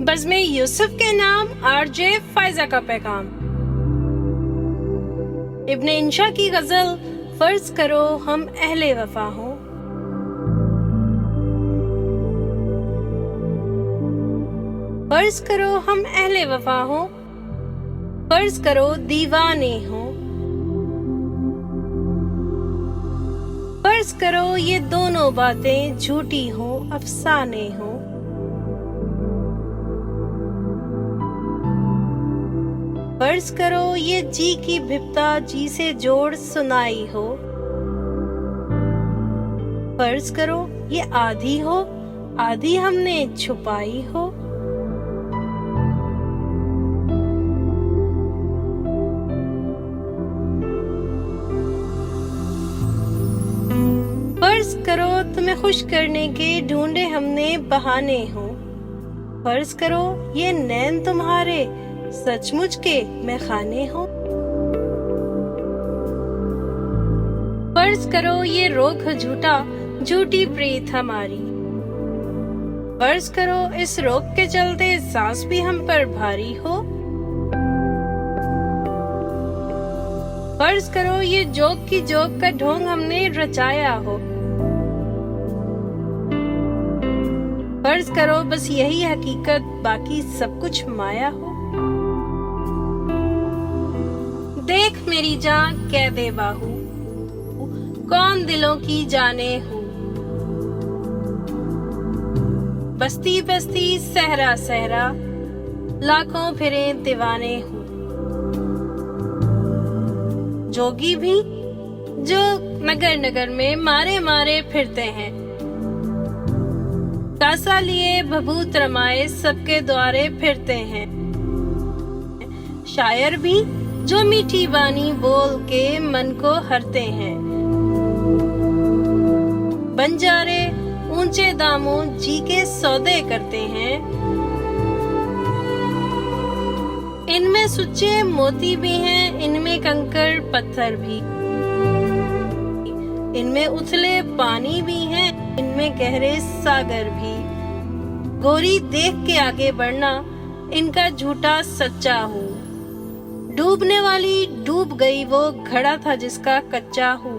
बज़्म यूसुफ के नाम आरजे फायजा का पैगाम। इब्न इंशा की गजल, फर्ज करो हम अहले वफा हों। फर्ज करो हम अहले वफा हों, फर्ज करो दीवाने हों, फर्ज करो ये दोनों बातें झूठी हों, अफसाने हों। फर्ज करो ये जी की भिपता जी से जोड़ सुनाई हो। फर्ज करो ये आधी हो, आधी हमने छुपाई हो। फर्ज करो तुम्हें खुश करने के ढूंढे हमने बहाने हो। फर्ज करो ये नैन तुम्हारे सचमुच के मैखाने हो। फर्ज करो ये रोग झूठा झूठी प्रीत हमारी। फर्ज करो इस रोग के चलते सांस भी हम पर भारी हो। फर्ज करो ये जोक की जोक का ढोंग हमने रचाया हो। फर्ज करो बस यही हकीकत बाकी सब कुछ माया हो। देख मेरी जान कैदे बाहू, कौन दिलों की जाने हूँ। बस्ती बस्ती सहरा सहरा, लाखों फिरे दीवाने हूँ। जोगी भी जो नगर नगर में मारे मारे फिरते हैं, कासा लिए भभूत रमाए सबके द्वारे फिरते हैं। शायर भी जो मीठी बानी बोल के मन को हरते हैं, बंजारे ऊंचे दामों जी के सौदे करते हैं। इनमें सुच्चे मोती भी हैं, इनमें कंकड़ पत्थर भी, इनमें उथले पानी भी हैं, इनमें गहरे सागर भी। गोरी देख के आगे बढ़ना, इनका झूठा सच्चा हूँ। डूबने वाली डूब गई वो घड़ा था जिसका कच्चा हूँ।